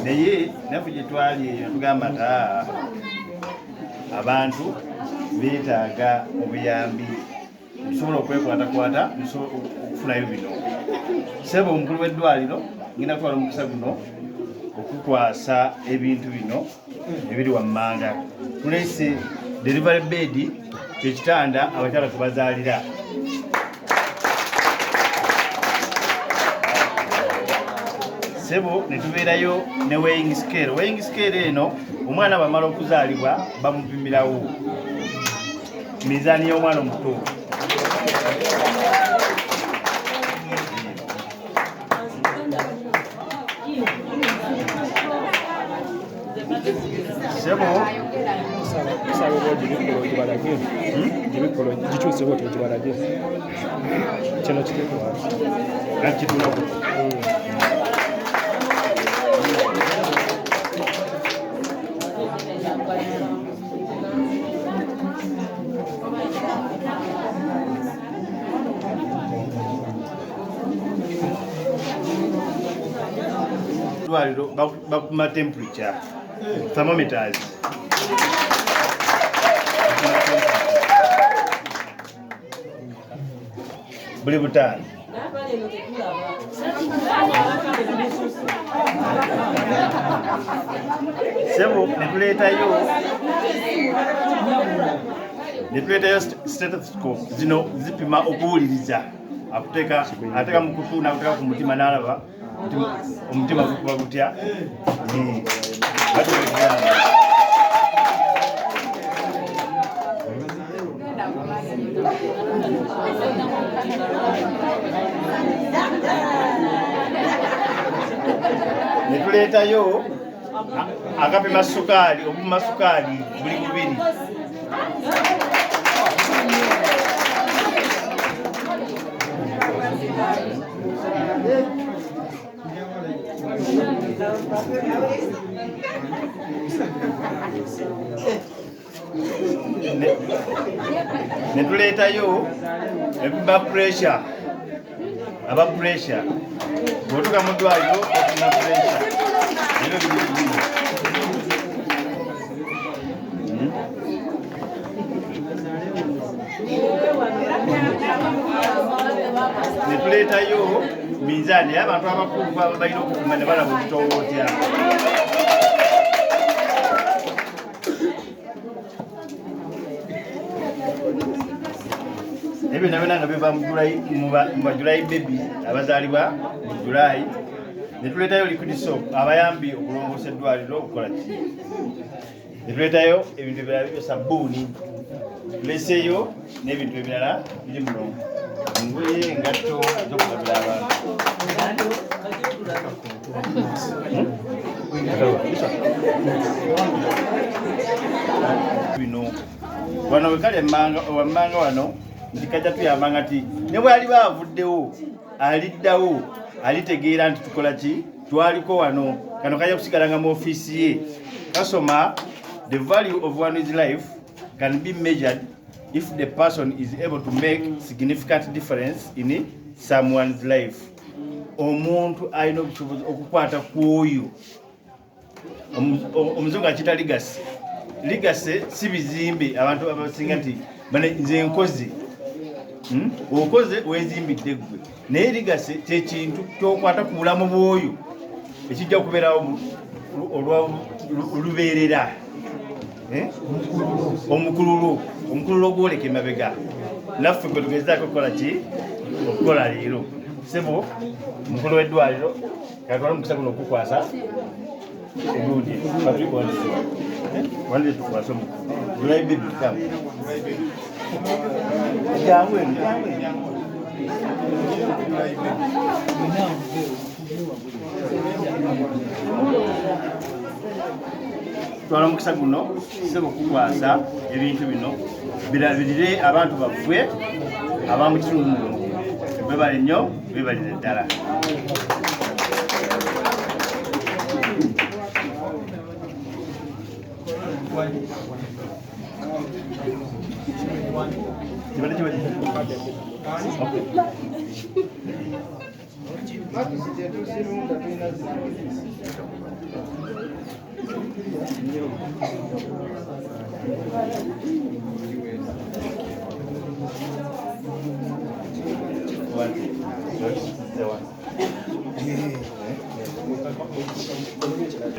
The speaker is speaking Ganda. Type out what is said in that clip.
naye naffe gye twali tugamba nti abantu beetaaga obuyambi tusobola okwekwatakwata okufunayo bino. Ssebo omukulu w'eddwaliro ngenda kutwala omukisa guno okukwasa ebintu bino ebiri wammanga. Tuleese delivery bed, kyekitanda abakyala kwe bazaalira. Ssebo ne tubeerayo ne weighing scale. Weighing scale eno omwana bamala okuzaalibwa bamupimirawo mizaani y'omwana omuto. Ssebo dwaliro bakuma temperature thermometers. Buli butaano. Ssebo ne tuleetayo stethoscope zino zipima okuwuliriza, ateeka mu kutu n'akuteeka ku mutima n'alaba omutima gukuba gutya. Ne tuleetayo akapima sukaali, obupima sukaali buli bubiri. Ne tuleetayo ebipima pressure, aba pressure bw'otuuka mu ddwaliro opima pressure. Ebyo biri bibiri. Ne tuleetayo mizaani abantu abakulu baba balina okupima ne balaba obutoowootya. Ebyo nabyo nga biva mu July baby abazaalibwa mu July. Ne tuleetayo liquid soap abayambi okulongoosa eddwaliro okukola ki. Ne tuleetayo ebintu ebirala byo sabbuuni. Tuleeseeyo n'ebintu ebirala biri mulongo, engoye, engatto z'okugabira abantu. Bino wano wekali wammanga wano nti kajja tuyambanga nti ne bw'aliba avuddewo aliddawo alitegeera nti tukola ki, twaliko wano. Kano kajja kusigalanga mu ofiisi ye. Kasoma, the value of one's life can be measured if the person is able to make significant difference in someone's life. Omuntu alina obusobozi okukwata kw'oyo. Omuzungu akiyita legacy. Legacy si bizimbe abantu abasinga nti nze nkoze. Okoze weezimbidde ggwe. Naye legacy kyekintu ky'okwata ku bulamu bw'oyo ekijja okubeerawo olubeerera. Omukululo gwoleka emabega. Naffe gwe tugezaako okukola ki? Okukola leero. Ssebo omukulu w'eddwaliro katwala omukisa guno okukwasa egundi wandire tukwasa omukulu July baby kamu jangu eno twala omukisa guno Ssebo okukwasa ebintu bino birabirire abantu baffe abamu kitundu muno. Bebale nnyo, bebalire ddala. Okay. One.